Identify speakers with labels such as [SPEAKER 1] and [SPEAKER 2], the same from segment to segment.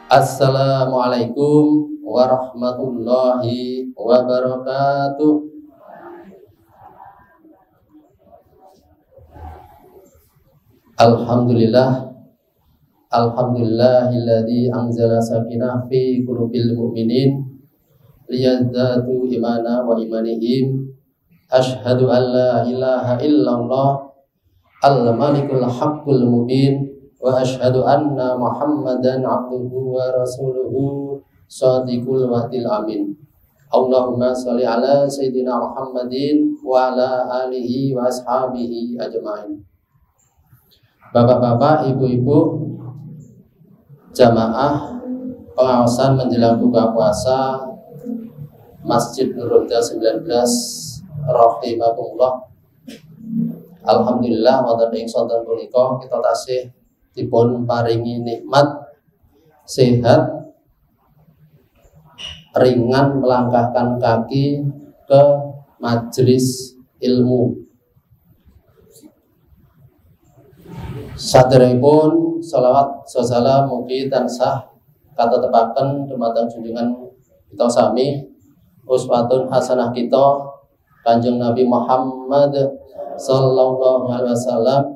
[SPEAKER 1] Assalamualaikum warahmatullahi wabarakatuh. Alhamdulillahilladzi anzala sakinah fi qulubil mu'minin liyazdadu imana wa imanihim. Asyhadu an la ilaha illallah al-malikul haqqul mubin wa asyhadu anna Muhammadan abduhu wa rasuluhu shadiqul wa'dil amin. Allahumma sholli ala sayyidina Muhammadin wa ala alihi wa ashabihi ajmain. Bapak-bapak, ibu-ibu, jamaah pengawasan menjelang buka puasa Masjid Nurul Huda 19 rahimahullah. Alhamdulillah wonten ing sonten punika kita tasih dipun paringi nikmat sehat, ringan melangkahkan kaki ke majelis ilmu. Saderengipun sholawat salam mugi tansah katetepaken dumateng junjungan kita sami uswatun hasanah kita Kanjeng Nabi Muhammad sallallahu alaihi wasallam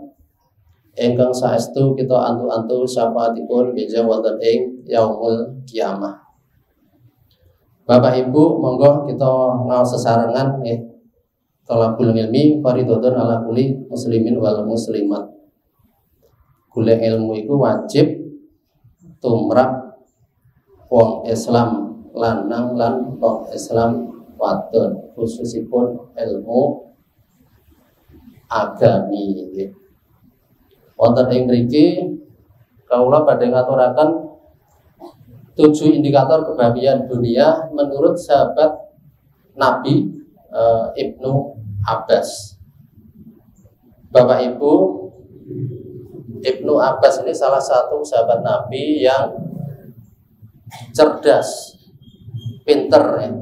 [SPEAKER 1] ingkang saestu kita antu-antu syafaatipun benjang wonten ing yaumul kiamah. Bapak Ibu, monggo kita ngaos sesarengan nggih. Thalabul ilmi fardhun ala kulli muslimin wal muslimat. Golek ilmu iku wajib tumrap wong Islam lanang lan wong Islam wadon, khususipun ilmu agami nggih. Wonten ing mriki kawula badhe ngaturaken 7 indikator kebahagiaan dunia menurut sahabat Nabi Ibnu Abbas. Bapak Ibu, Ibnu Abbas ini salah satu sahabat Nabi yang cerdas, pinter ya.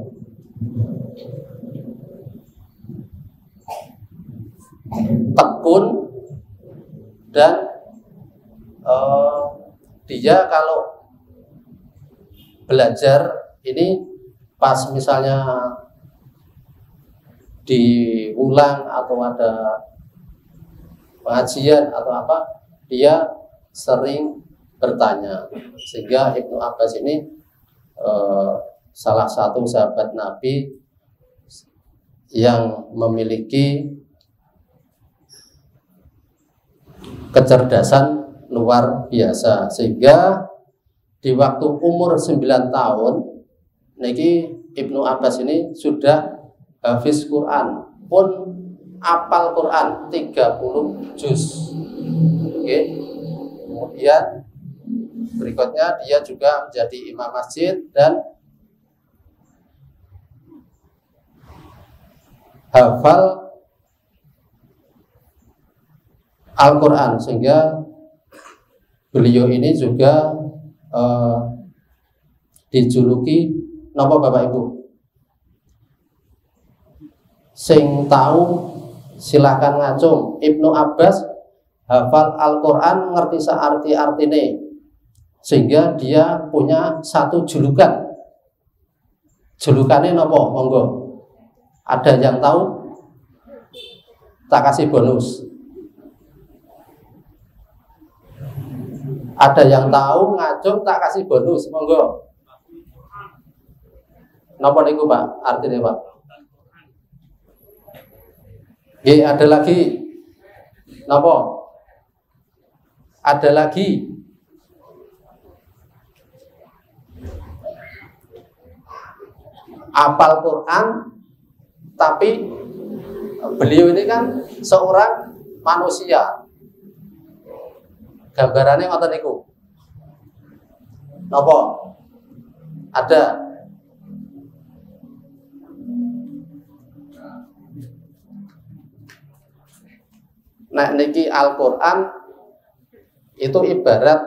[SPEAKER 1] Tekun, dan dia kalau belajar ini pas misalnya diulang atau ada pengajian atau apa, dia sering bertanya. Sehingga Ibnu Abbas ini salah satu sahabat Nabi yang memiliki kecerdasan luar biasa, sehingga di waktu umur 9 tahun niki Ibnu Abbas ini sudah hafiz Quran, pun apal Quran 30 juz. Oke. Kemudian berikutnya dia juga menjadi imam masjid dan hafal Al-Quran, sehingga beliau ini juga dijuluki napa Bapak Ibu? Sing tahu silakan ngacung. Ibnu Abbas hafal Al-Quran, ngerti searti-artine, sehingga dia punya satu julukan. Julukannya napa? Monggo. Ada yang tahu? Tak kasih bonus. Ada yang tahu ngacung tak kasih bonus, monggo. Napa niku Pak? Artinya Pak? Nggih, ada lagi. Napa? Ada lagi. Apal Quran, tapi beliau ini kan seorang manusia. Gambarannya ngoten niku. Napa? Ada. Nah niki Al-Quran itu ibarat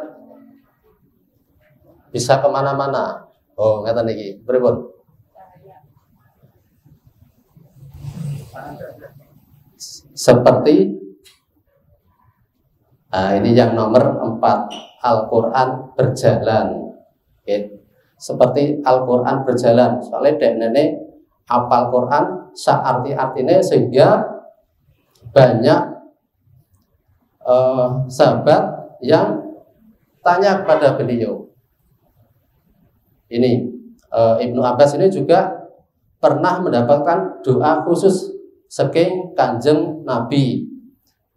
[SPEAKER 1] bisa kemana-mana. Oh ngeten niki. Pripun? Seperti ini yang nomor 4, Al-Quran berjalan. Ya. Seperti Al-Quran berjalan, soalnya dek nenek apal Quran searti-artinya, sehingga banyak sahabat yang tanya kepada beliau. Ini Ibnu Abbas ini juga pernah mendapatkan doa khusus saking Kanjeng Nabi.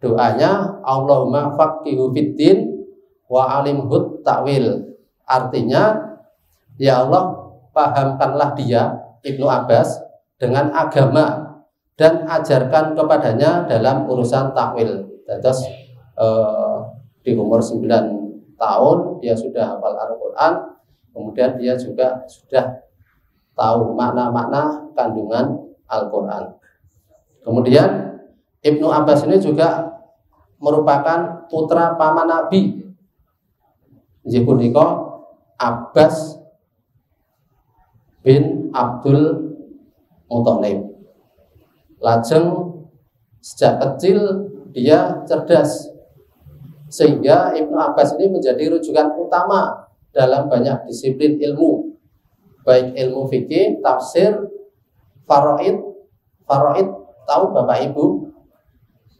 [SPEAKER 1] Doanya Allahumma faqihu fiddin wa alimhut ta'wil. Artinya, ya Allah, pahamkanlah dia, Ibnu Abbas, dengan agama dan ajarkan kepadanya dalam urusan takwil. Terus di umur 9 tahun dia sudah hafal Al-Quran, kemudian dia juga sudah tahu makna-makna kandungan Al-Quran. Kemudian Ibnu Abbas ini juga merupakan putra paman Nabi, Jipuniko Abbas bin Abdul Muthalib. Lajeng sejak kecil dia cerdas, sehingga Ibnu Abbas ini menjadi rujukan utama dalam banyak disiplin ilmu, baik ilmu fikih, tafsir, faraid. Faraid tahu Bapak Ibu?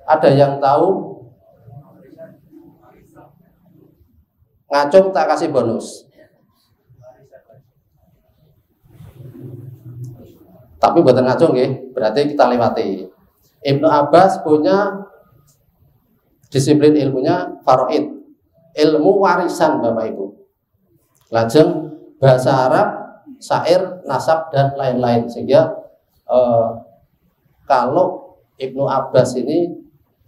[SPEAKER 1] Ada yang tahu? Ngacung tak kasih bonus. Tapi buatan ngacung ya, berarti kita lewati. Ibnu Abbas punya disiplin ilmunya faraid, ilmu warisan Bapak Ibu. Lajeng bahasa Arab, syair, nasab dan lain-lain. Sehingga kalau Ibnu Abbas ini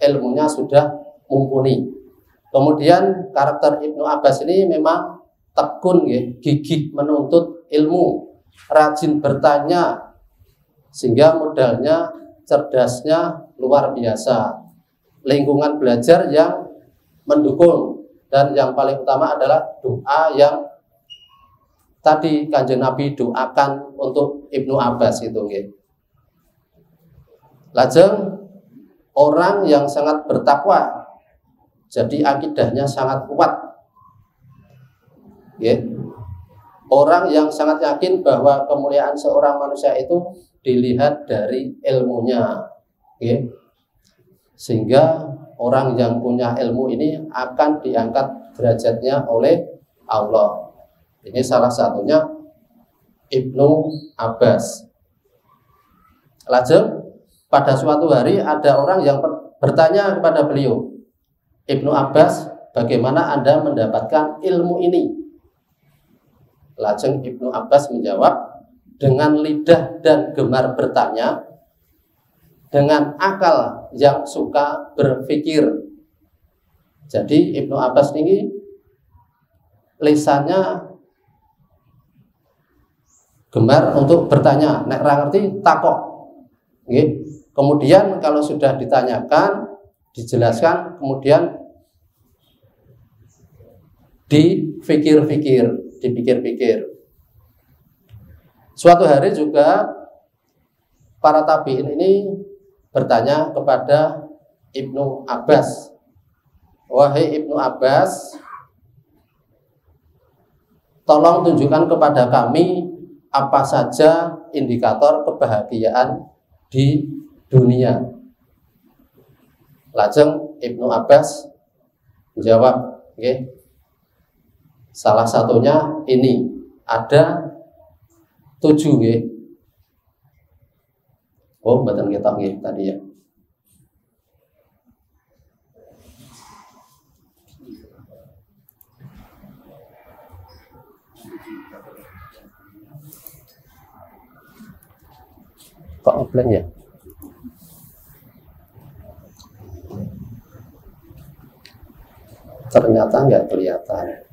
[SPEAKER 1] ilmunya sudah mumpuni. Kemudian karakter Ibnu Abbas ini memang tekun ya, gigih menuntut ilmu, rajin bertanya, sehingga modalnya, cerdasnya luar biasa. Lingkungan belajar yang mendukung, dan yang paling utama adalah doa yang tadi Kanjeng Nabi doakan untuk Ibnu Abbas itu. Lajeng orang yang sangat bertakwa, jadi akidahnya sangat kuat. Orang yang sangat yakin bahwa kemuliaan seorang manusia itu dilihat dari ilmunya. Sehingga orang yang punya ilmu ini akan diangkat derajatnya oleh Allah. Ini salah satunya Ibnu Abbas. Lajeng pada suatu hari ada orang yang bertanya kepada beliau, Ibnu Abbas, bagaimana Anda mendapatkan ilmu ini? Lajeng Ibnu Abbas menjawab dengan lidah dan gemar bertanya, dengan akal yang suka berpikir. Jadi Ibnu Abbas ini lisannya gemar untuk bertanya, nek ra ngerti takok. Kemudian kalau sudah ditanyakan, dijelaskan, kemudian dipikir-pikir. Suatu hari juga para tabi'in ini bertanya kepada Ibnu Abbas, wahai Ibnu Abbas, tolong tunjukkan kepada kami apa saja indikator kebahagiaan di dunia. Lajeng Ibnu Abbas menjawab, salah satunya ini, ada 7 . Oh, mboten ketok tadi ya. Kok offline ya? Ternyata nggak kelihatan.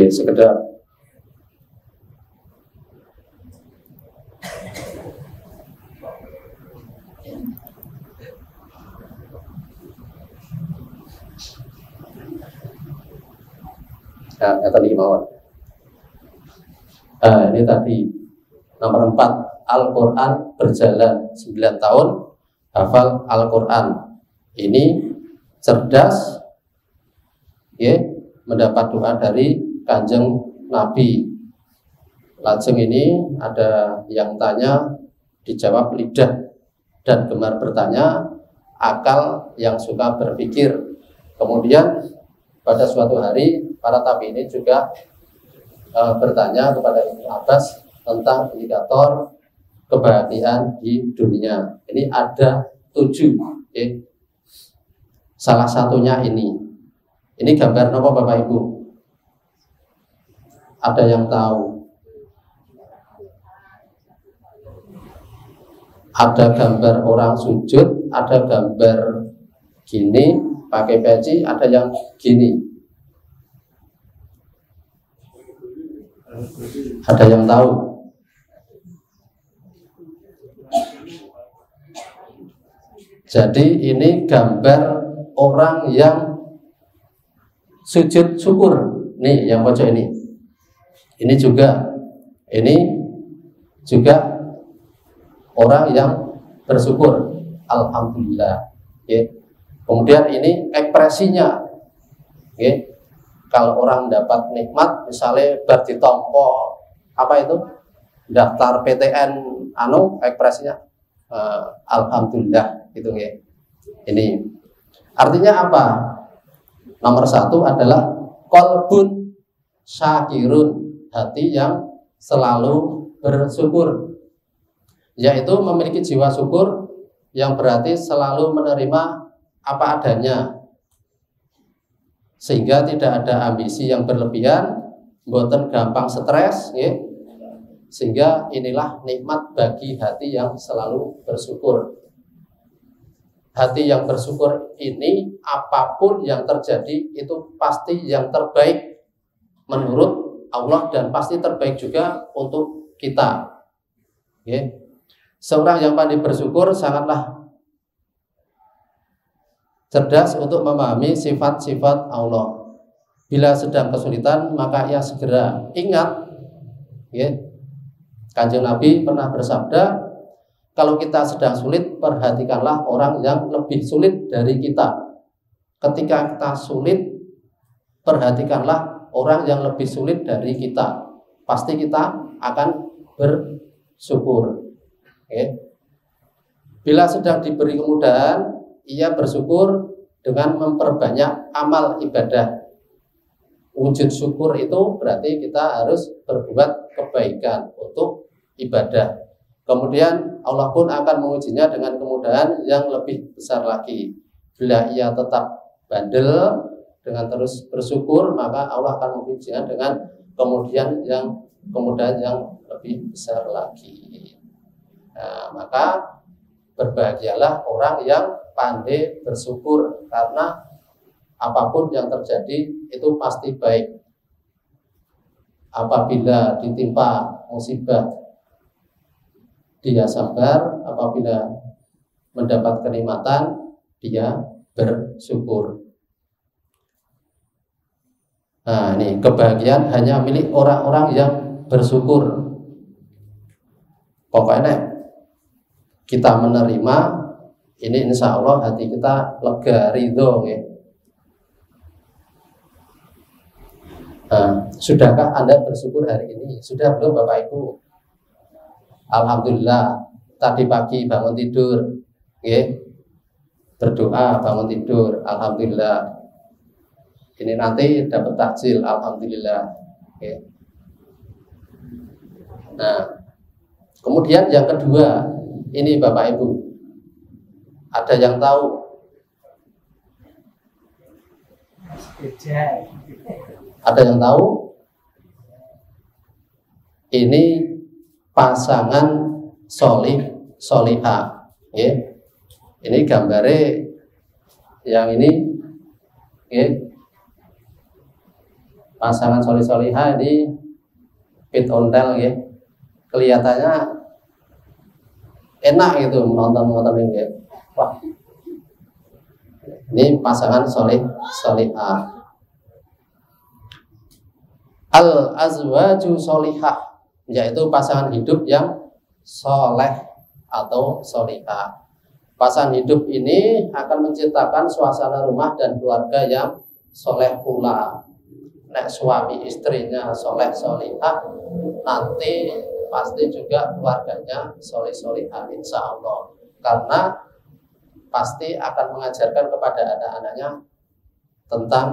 [SPEAKER 1] Sekedar tadi mawon. Ini tadi nomor 4, Al-Quran berjalan 9 tahun hafal Al-Quran. Ini cerdas, ya, mendapat doa dari Kanjeng Nabi. Lajeng ini ada yang tanya, dijawab lidah dan gemar bertanya, akal yang suka berpikir. Kemudian pada suatu hari para tabi'in juga bertanya kepada Ibnu Abbas tentang indikator kebahagiaan di dunia. Ini ada 7, ya. Salah satunya ini gambar apa Bapak Ibu? Ada yang tahu? Ada gambar orang sujud, ada gambar gini pakai peci, ada yang gini. Ada yang tahu? Jadi ini gambar orang yang sujud syukur. Nih yang pojok ini. Ini juga orang yang bersyukur. Alhamdulillah. Ya. Kemudian ini ekspresinya. Ya. Kalau orang dapat nikmat, misalnya berditompo apa itu daftar PTN, ekspresinya alhamdulillah gitu ya. Ini artinya apa? Nomor 1 adalah qalbun syakirun, hati yang selalu bersyukur, yaitu memiliki jiwa syukur yang berarti selalu menerima apa adanya, sehingga tidak ada ambisi yang berlebihan, mboten gampang stres, ya. Sehingga inilah nikmat bagi hati yang selalu bersyukur. Hati yang bersyukur ini apapun yang terjadi itu pasti yang terbaik menurut Allah dan pasti terbaik juga untuk kita, ya. Seorang yang pandai bersyukur sangatlah cerdas untuk memahami sifat-sifat Allah. Bila sedang kesulitan, maka ia segera ingat, ya. Kanjeng Nabi pernah bersabda, kalau kita sedang sulit, perhatikanlah orang yang lebih sulit dari kita. Ketika kita sulit, perhatikanlah orang yang lebih sulit dari kita. Pasti kita akan bersyukur, ya. Bila sedang diberi kemudahan, ia bersyukur dengan memperbanyak amal ibadah. Wujud syukur itu berarti kita harus berbuat kebaikan untuk ibadah. Kemudian Allah pun akan mengujinya dengan kemudahan yang lebih besar lagi. Bila ia tetap bandel dengan terus bersyukur, maka Allah akan mengujinya dengan kemudahan yang lebih besar lagi. Nah, maka berbahagialah orang yang pandai bersyukur, karena apapun yang terjadi itu pasti baik. Apabila ditimpa musibah, dia sabar. Apabila mendapat kenikmatan, dia bersyukur. Nah, ini kebahagiaan hanya milik orang-orang yang bersyukur. Pokoknya kita menerima ini, insya Allah hati kita lega, ridho, ya. Nah, sudahkah Anda bersyukur hari ini? Sudah belum Bapak Ibu? Alhamdulillah. Tadi pagi bangun tidur, ya, berdoa bangun tidur, alhamdulillah. Ini nanti dapat takjil, alhamdulillah, ya. Nah, kemudian yang kedua, ini Bapak Ibu, ada yang tahu? Ada yang tahu? Ini pasangan solihah, ya. Ini gambarnya yang ini, ya. Pasangan solihah ini pit ontel, ya. Kelihatannya enak gitu nonton ini, ya. Wah, ini pasangan solihah. Al azwaju solihah, yaitu pasangan hidup yang soleh atau solihah. Pasangan hidup ini akan menciptakan suasana rumah dan keluarga yang soleh pula. Nek suami istrinya soleh solihah, nanti pasti juga keluarganya soleh solihah, insya Allah. Karena pasti akan mengajarkan kepada anak-anaknya tentang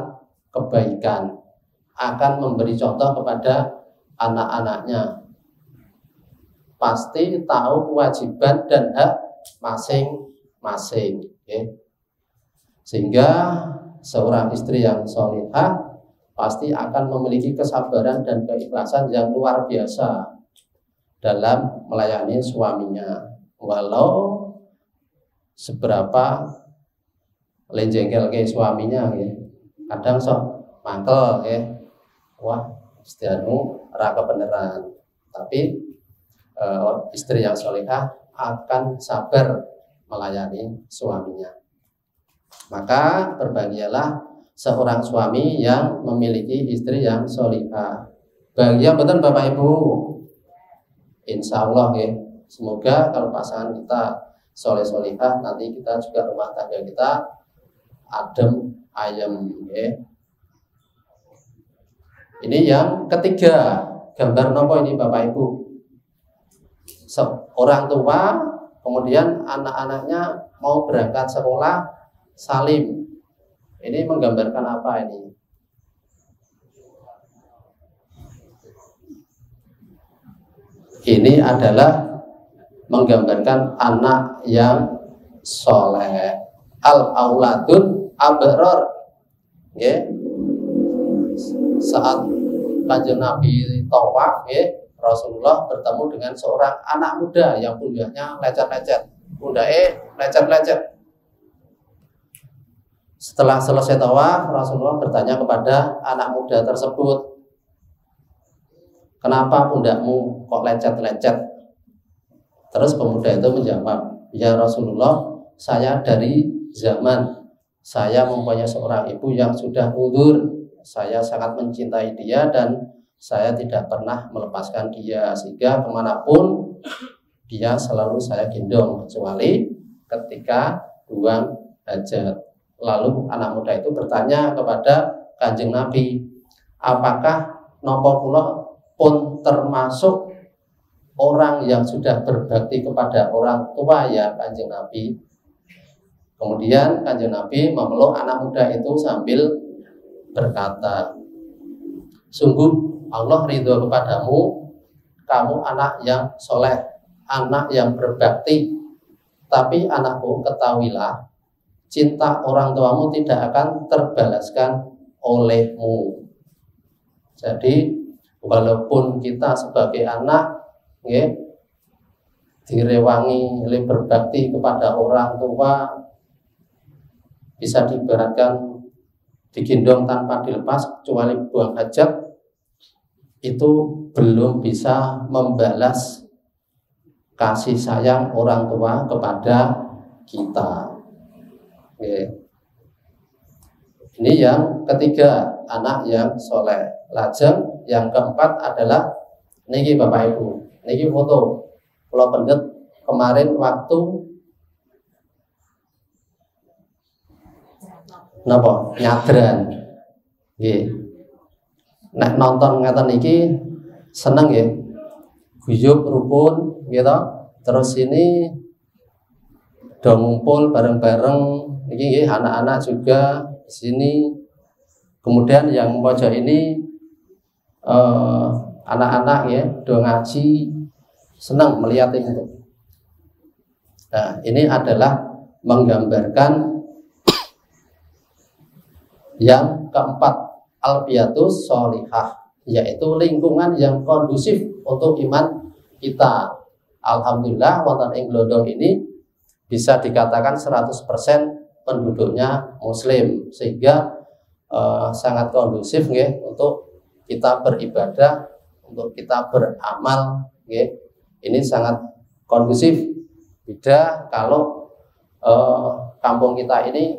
[SPEAKER 1] kebaikan, akan memberi contoh kepada anak-anaknya, pasti tahu kewajiban dan hak masing-masing, okay? Sehingga seorang istri yang solihah pasti akan memiliki kesabaran dan keikhlasan yang luar biasa dalam melayani suaminya, walau seberapa lenjengkel ke suaminya, ya. Kadang sok mangkel, ya. Wah, istianu raka beneran. Tapi istri yang solehah akan sabar melayani suaminya. Maka berbahagialah seorang suami yang memiliki istri yang solehah. Bahagia betul Bapak Ibu. Insya Allah, ya. Semoga kalau pasangan kita soleh-solihah, nanti kita juga rumah tangga kita adem ayem, ya. Ini yang ketiga, gambar nopo ini Bapak Ibu. Orang tua, kemudian anak-anaknya mau berangkat sekolah salim. Ini menggambarkan apa ini? Ini adalah menggambarkan anak yang soleh, al-auladun abror, ya. Saat Kanjeng Nabi tawaf, ya, Rasulullah bertemu dengan seorang anak muda yang pundaknya lecet-lecet, lecet-lecet. Setelah selesai tawaf, Rasulullah bertanya kepada anak muda tersebut, kenapa pundakmu kok lecet-lecet? Terus pemuda itu menjawab, ya Rasulullah, saya dari zaman saya mempunyai seorang ibu yang sudah uzur. Saya sangat mencintai dia dan saya tidak pernah melepaskan dia, sehingga kemanapun dia selalu saya gendong, kecuali ketika buang hajat. Lalu anak muda itu bertanya kepada Kanjeng Nabi, apakah nopo kula pun termasuk orang yang sudah berbakti kepada orang tua, ya Kanjeng Nabi? Kemudian Kanjeng Nabi memeluk anak muda itu sambil berkata, sungguh Allah ridho kepadamu, kamu anak yang soleh, anak yang berbakti. Tapi anakku, ketahuilah, cinta orang tuamu tidak akan terbalaskan olehmu. Jadi walaupun kita sebagai anak, ya, direwangi oleh berbakti kepada orang tua, bisa diibaratkan digendong tanpa dilepas kecuali buang hajat, itu belum bisa membalas kasih sayang orang tua kepada kita. Oke. Ini yang ketiga, anak yang soleh. Lajeng yang keempat adalah niki Bapak Ibu, niki foto kalau pendet kemarin waktu napa nyadran, nggih. Nek nonton ngeten iki seneng ya, guyub rukun gitu. Terus ini do ngumpul bareng-bareng iki nggih, anak-anak juga di sini. Kemudian yang pojok ini anak-anak ya do ngaji, senang melihat itu. Nah, ini adalah menggambarkan yang keempat, al-biyatus sholihah, yaitu lingkungan yang kondusif untuk iman kita. Alhamdulillah wonten ing Glodong ini bisa dikatakan 100% penduduknya muslim, sehingga sangat kondusif nggih untuk kita beribadah, untuk kita beramal nggih. Ini sangat kondusif. Beda kalau kampung kita ini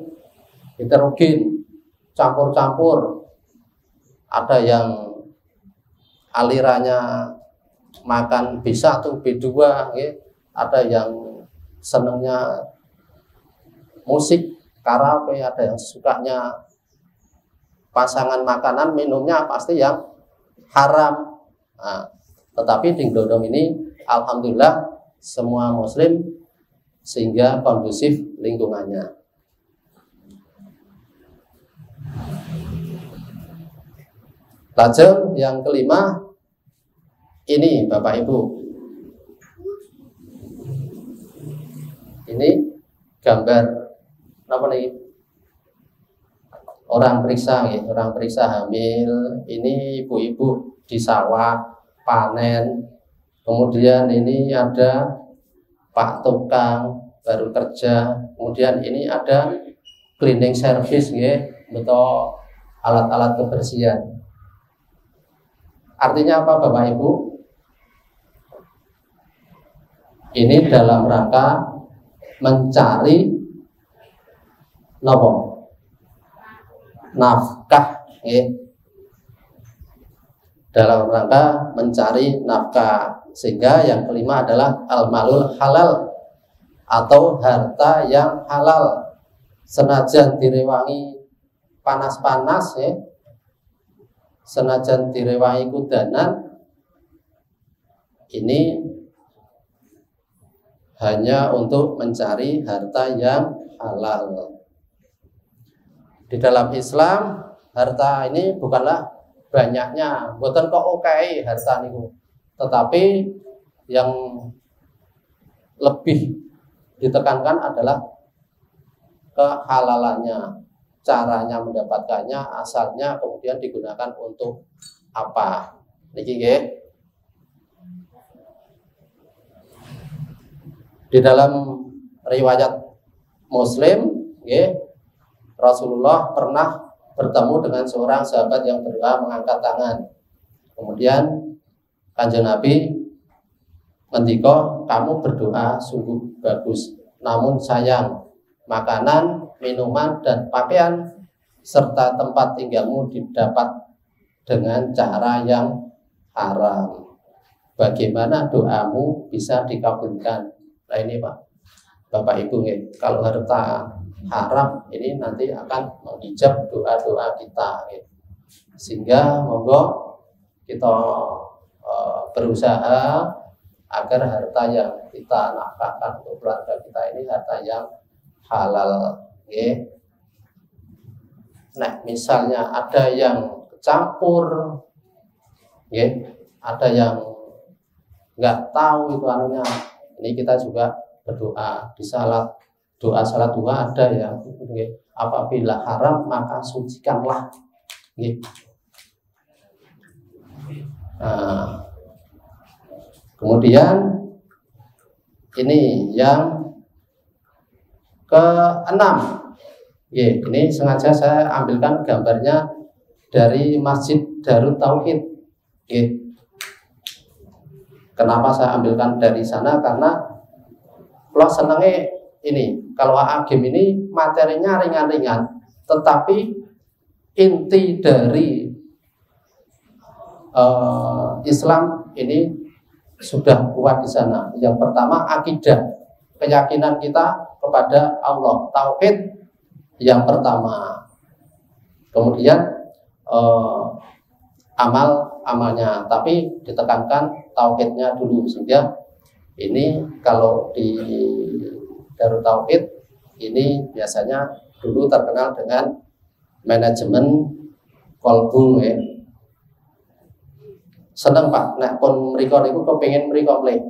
[SPEAKER 1] heterogen, campur-campur, ada yang alirannya makan B1, B2, ya. Ada yang senangnya musik, karaoke, ada yang sukanya pasangan makanan, minumnya pasti yang haram. Nah, tetapi di Glodong ini alhamdulillah semua muslim sehingga kondusif lingkungannya. Lanjut yang kelima, ini Bapak Ibu, ini gambar apa nih? Orang periksa, ya, orang periksa hamil. Ini ibu-ibu di sawah panen. Kemudian ini ada Pak tukang baru kerja. Kemudian ini ada cleaning service, ya, betul, alat-alat kebersihan. Artinya apa Bapak Ibu? Ini dalam rangka mencari nafkah, ya. Dalam rangka mencari nafkah. Sehingga yang kelima adalah al-malul halal atau harta yang halal. Senajan direwangi panas-panas, ya, senajan direwangi kudanan, ini hanya untuk mencari harta yang halal. Di dalam Islam harta ini bukanlah banyaknya, bukan kok oke harta niku, tetapi yang lebih ditekankan adalah kehalalannya, caranya mendapatkannya, asalnya, kemudian digunakan untuk apa. Niki nggih. Di dalam riwayat Muslim, nggih, Rasulullah pernah bertemu dengan seorang sahabat yang berdoa mengangkat tangan. Kemudian Kanjeng Nabi ngendika, kamu berdoa sungguh bagus, namun sayang makanan, minuman, dan pakaian serta tempat tinggalmu didapat dengan cara yang haram. Bagaimana doamu bisa dikabulkan? Nah ini Pak, Bapak Ibu, kalau harta haram ini nanti akan menghijab doa-doa kita, sehingga monggo kita berusaha agar harta yang kita nafkahkan untuk keluarga kita ini harta yang halal. Nah misalnya ada yang campur, ada yang nggak tahu itu anunya, ini kita juga berdoa di salat, doa salat dua ada ya, apabila haram maka sucikanlah. Nah, kemudian ini yang keenam, ini sengaja saya ambilkan gambarnya dari Masjid Darut Tauhid. Kenapa saya ambilkan dari sana? Karena kalau senangnya ini, kalau agim ini materinya ringan-ringan, tetapi inti dari Islam ini sudah kuat di sana. Yang pertama akidah, keyakinan kita kepada Allah, tauhid yang pertama. Kemudian amalnya, tapi ditekankan tauhidnya dulu, sehingga ini kalau di Darut Tauhid ini biasanya dulu terkenal dengan manajemen kolbu, ya. Seneng Pak, nek pun mriko niku kepengin mriko mleh.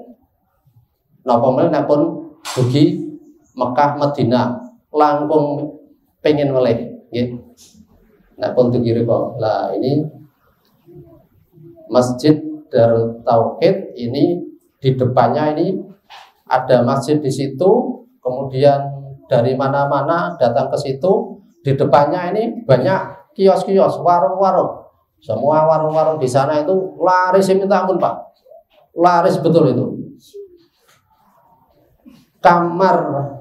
[SPEAKER 1] Napa meneh nek pun dugi Mekah Madinah langkung pengen mleh, nggih. Nek pun dugi mriko. Lah ini Masjid Darut Tauhid ini di depannya ini ada masjid di situ, kemudian dari mana-mana datang ke situ. Di depannya ini banyak kios-kios, warung-warung. Semua warung-warung di sana itu laris minta ampun Pak, laris betul itu. Kamar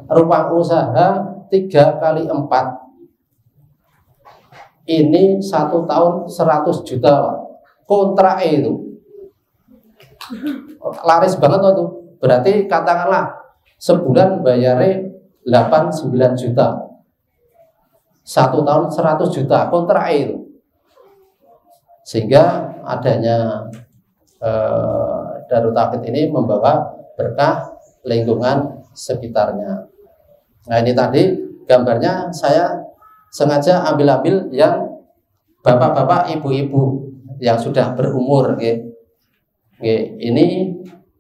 [SPEAKER 1] ruang usaha 3x4 ini 1 tahun 100 juta Pak. Kontrak itu Laris banget waktu. Berarti katakanlah sebulan bayarnya 8-9 juta. 1 tahun 100 juta kontrak itu. Sehingga adanya Darut Tauhid ini membawa berkah lingkungan sekitarnya. Nah, ini tadi gambarnya saya sengaja ambil yang bapak-bapak, ibu-ibu yang sudah berumur. Ini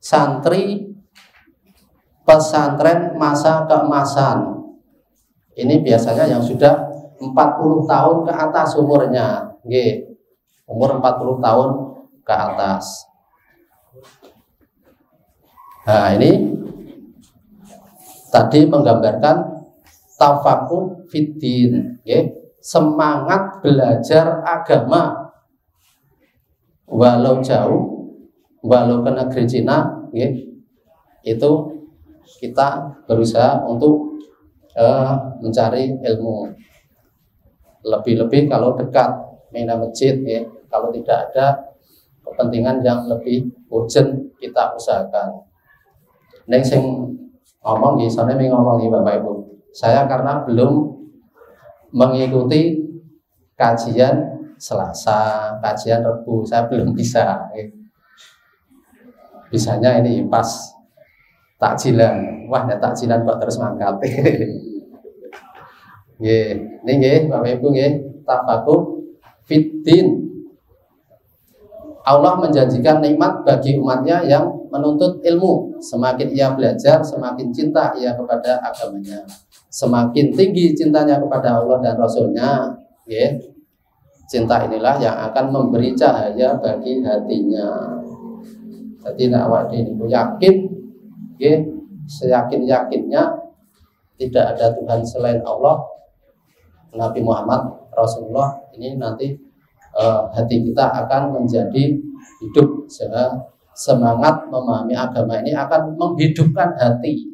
[SPEAKER 1] santri pesantren masa keemasan. Ini biasanya yang sudah 40 tahun ke atas umurnya. Umur 40 tahun ke atas. Nah, ini tadi menggambarkan tafakuh fiddin, semangat belajar agama walau jauh, walau ke negeri Cina, itu kita berusaha untuk mencari ilmu. Lebih-lebih kalau dekat mina masjid, kalau tidak ada kepentingan yang lebih urgent, kita usahakan. Neng sing ngomong nih, soalnya ngomong nih Bapak Ibu, saya karena belum mengikuti kajian Selasa, kajian Rebu, saya belum bisa. Bisanya ini pas takjilan, wah ya takjilan kok terus ngangkat. Ini Bapak Ibu, tafakuh fiddin. Allah menjanjikan nikmat bagi umatnya yang menuntut ilmu. Semakin ia belajar, semakin cinta ia kepada agamanya. Semakin tinggi cintanya kepada Allah dan Rasulnya, cinta inilah yang akan memberi cahaya bagi hatinya. Jadi awak ini yakin, seyakin-yakinnya tidak ada Tuhan selain Allah, Nabi Muhammad, Rasulullah. Ini nanti hati kita akan menjadi hidup, sehingga semangat memahami agama ini akan menghidupkan hati.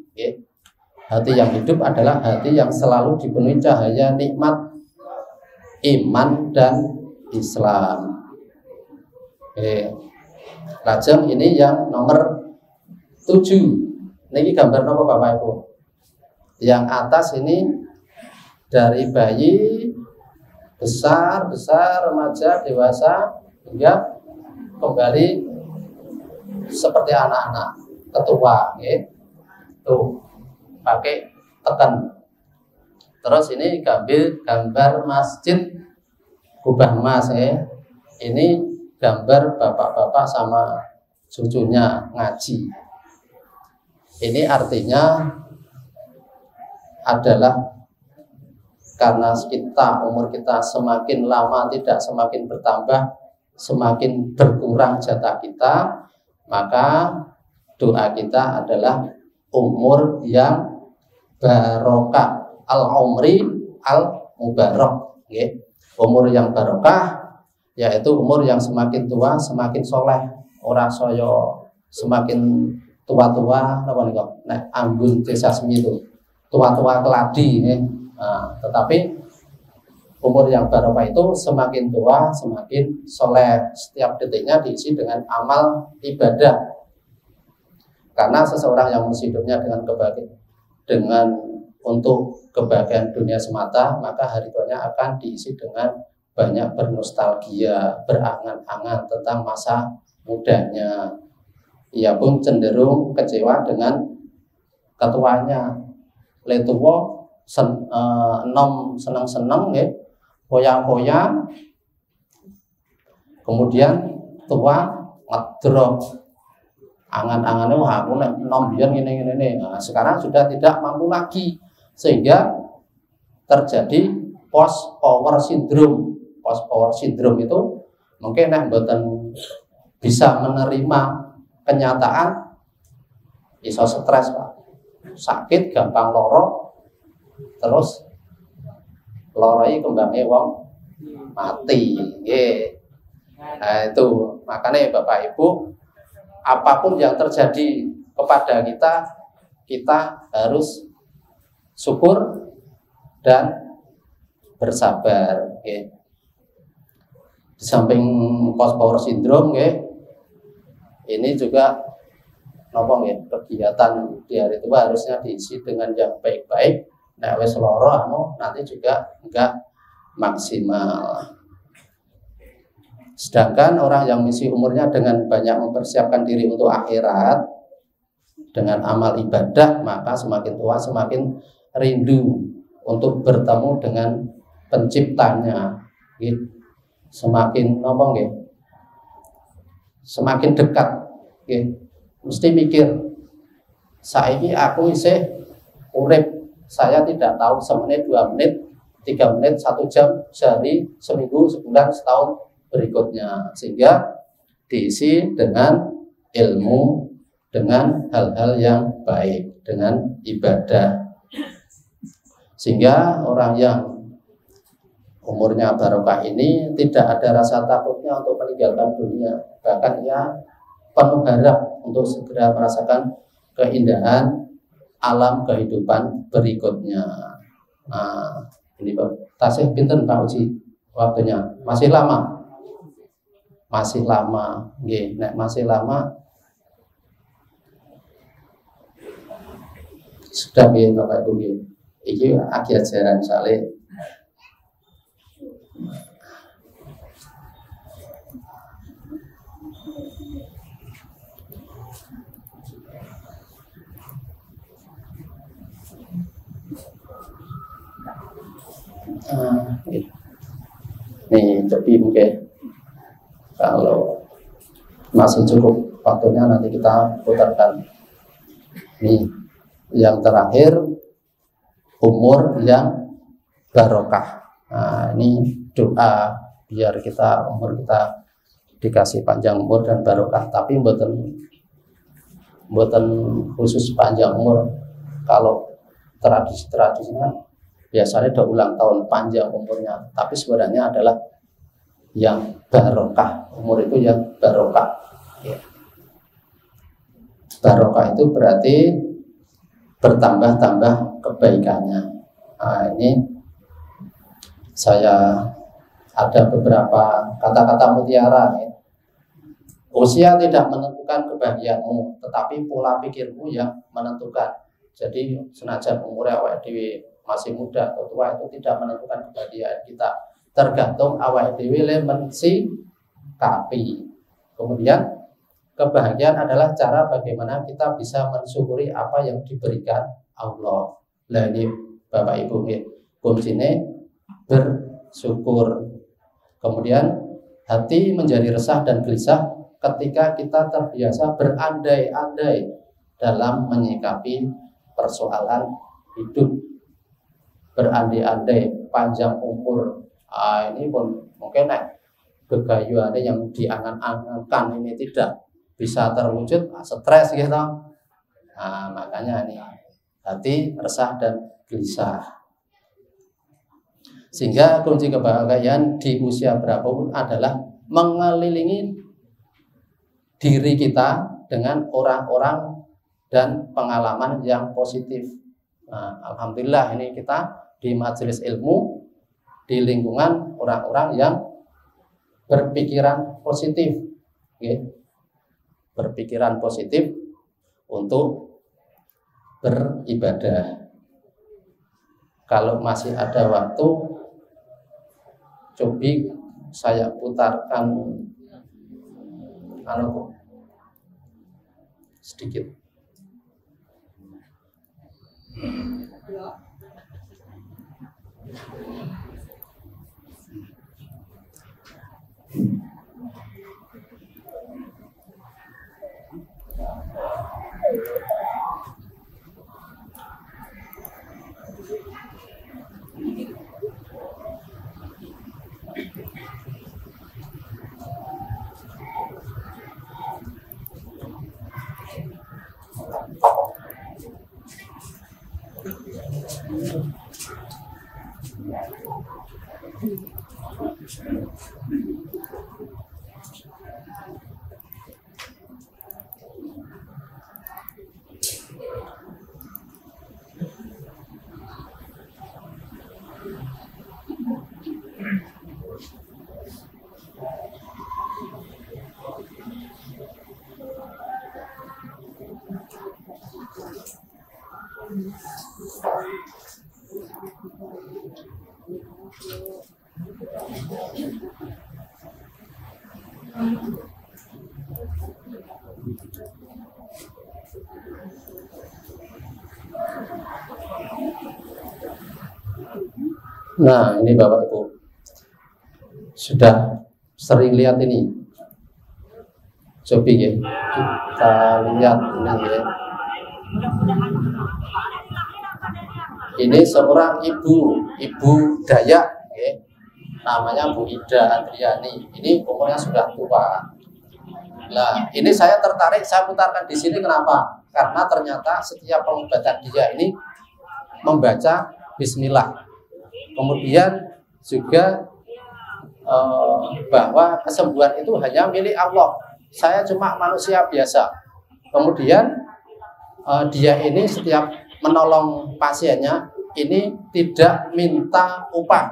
[SPEAKER 1] Hati yang hidup adalah hati yang selalu dipenuhi cahaya nikmat iman dan Islam. Lajeng ini yang nomor 7. Ini gambar apa Bapak Ibu? Yang atas ini dari bayi, besar, remaja, dewasa, hingga kembali seperti anak-anak, ketua, tuh pakai tekan. Terus ini gambar masjid Kubah Mas, ini gambar bapak-bapak sama cucunya ngaji. Ini artinya adalah karena umur kita semakin lama tidak semakin bertambah, semakin berkurang jatah kita, maka doa kita adalah umur yang barokah, al-umri al-mubarak. Umur yang barokah yaitu umur yang semakin tua semakin soleh, ora soyo semakin tua-tua anggun desa semi itu tua-tua keladi. Tetapi umur yang barokah itu semakin tua semakin soleh, setiap detiknya diisi dengan amal ibadah. Karena seseorang yang mengisi hidupnya dengan untuk kebahagiaan dunia semata, maka hari tuanya akan diisi dengan banyak bernostalgia, berangan-angan tentang masa mudanya. Ia pun cenderung kecewa dengan ketuanya. Letuwo enom seneng-seneng, poyang-poyang, kemudian tua ngedrop, angan-angannya wah aku enom biar gini. Nah, sekarang sudah tidak mampu lagi, sehingga terjadi post power syndrome. Post power syndrome itu mungkin mboten bisa menerima kenyataan, iso stres Pak, sakit, gampang loro, terus loroi kembangnya wong mati. Nah itu makanya Bapak Ibu, apapun yang terjadi kepada kita harus syukur dan bersabar. Di samping post power syndrome, ini juga nopo ya, kegiatan di hari tua harusnya diisi dengan yang baik-baik. Nek wis lara nanti juga enggak maksimal. Sedangkan orang yang misi umurnya dengan banyak mempersiapkan diri untuk akhirat dengan amal ibadah, maka semakin tua semakin rindu untuk bertemu dengan penciptanya, gitu. Semakin nopo nggih, semakin dekat, gitu. Mesti mikir, saiki aku isih urip, saya tidak tahu semenit, 2 menit, 3 menit, 1 jam, sehari, seminggu, sebulan, setahun berikutnya. Sehingga diisi dengan ilmu, dengan hal-hal yang baik, dengan ibadah. Sehingga orang yang umurnya barokah ini tidak ada rasa takutnya untuk meninggalkan dunia. Bahkan ia penuh harap untuk segera merasakan keindahan alam kehidupan berikutnya. Nah, ini tasih pinten Pak Uji waktunya? Masih lama? Masih lama. Nggih, nek masih lama sudah nggih Bapak Ibu nggih. Iki akhir ajaran saleh. Nih tapi mungkin kalau masih cukup waktunya nanti kita putarkan. Nih yang terakhir, umur yang barokah. Nah, ini doa biar kita umur kita dikasih panjang umur dan barokah. Tapi mboten khusus panjang umur. Kalau tradisinya biasanya udah ulang tahun panjang umurnya, tapi sebenarnya adalah yang barokah. Umur itu yang barokah. Ya. Barokah itu berarti bertambah-tambah kebaikannya. Nah, ini saya ada beberapa kata-kata mutiara. Ya. Usia tidak menentukan kebahagiaanmu, tetapi pola pikirmu yang menentukan. Jadi senajan umurnya awake dhewe masih muda atau tua itu tidak menentukan kebahagiaan kita, tergantung awake dhewe le mensikapi. Kemudian kebahagiaan adalah cara bagaimana kita bisa mensyukuri apa yang diberikan Allah. Lah ini Bapak Ibu nggih, kuncinya bersyukur. Kemudian hati menjadi resah dan gelisah ketika kita terbiasa berandai-andai dalam menyikapi persoalan hidup. Berandai-andai panjang umur, ini pun mungkin kegayuannya yang diangan-angankan ini tidak bisa terwujud, stres gitu. Nah, makanya ini hati resah dan gelisah. Sehingga kunci kebahagiaan di usia berapapun adalah mengelilingi diri kita dengan orang-orang dan pengalaman yang positif. Nah, alhamdulillah ini kita di majelis ilmu di lingkungan orang-orang yang berpikiran positif, okay? Berpikiran positif untuk beribadah. Kalau masih ada waktu, coba saya putarkan sedikit. Nah, ini Bapak Ibu sudah sering lihat ini. Coba ya, kita lihat ini ya. Ini seorang ibu Dayak ya. Namanya Bu Ida Adriani. Ini umurnya sudah tua. Nah, ini saya tertarik, saya putarkan di sini kenapa? Karena ternyata setiap pengobatan dia ini membaca Bismillah. Kemudian juga bahwa kesembuhan itu hanya milik Allah. Saya cuma manusia biasa. Kemudian dia ini setiap menolong pasiennya ini tidak minta upah.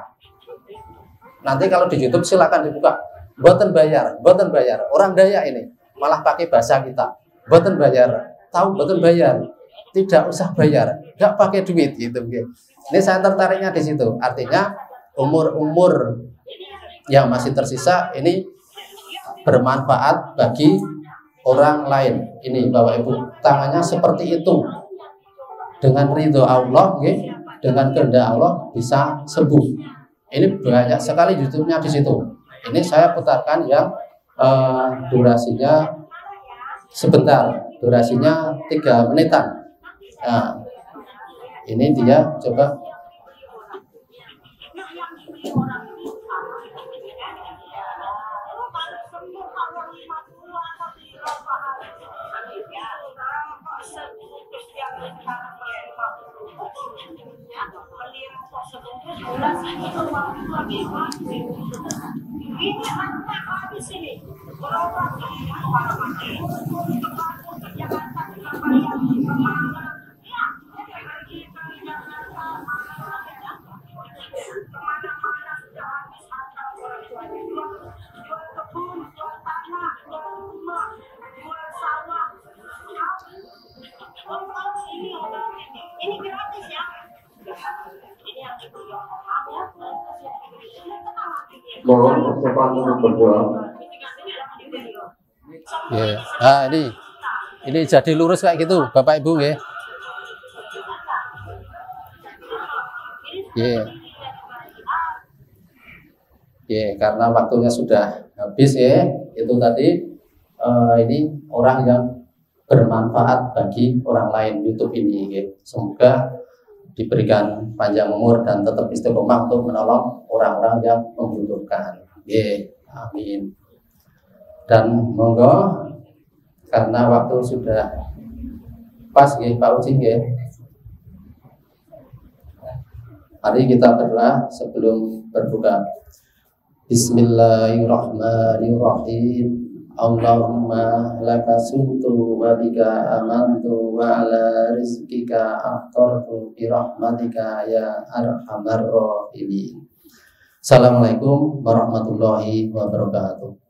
[SPEAKER 1] Nanti kalau di YouTube silakan dibuka. Boten bayar. Orang Dayak ini malah pakai bahasa kita. Boten bayar. Tahu boten bayar. Tidak usah bayar. Tidak pakai duit gitu. Ini saya tertariknya di situ. Artinya umur yang masih tersisa ini bermanfaat bagi orang lain. Ini Bapak Ibu, tangannya seperti itu. Dengan ridho Allah, dengan kehendak Allah bisa sembuh. Ini banyak sekali YouTube-nya di situ. Ini saya putarkan yang durasinya sebentar, durasinya 3 menitan. Nah, ini dia coba.
[SPEAKER 2] Ini gratis ya.
[SPEAKER 3] Mohon kesempatan berdoa.
[SPEAKER 1] Ya, nah ini jadi lurus kayak gitu, Bapak Ibu ya. Karena waktunya sudah habis ya. Itu tadi ini orang yang bermanfaat bagi orang lain YouTube ini ya. Semoga diberikan panjang umur dan tetap istiqomah untuk menolong orang-orang yang membutuhkan. Amin. Dan monggo karena waktu sudah pas Pak Uci mari kita berdoa sebelum berbuka. Bismillahirrahmanirrahim. Allahumma laka sumtu wa bika amantu wa ala rizkika aftartu bi rahmatika ya arhamar rahimin. Assalamualaikum warahmatullahi wabarakatuh.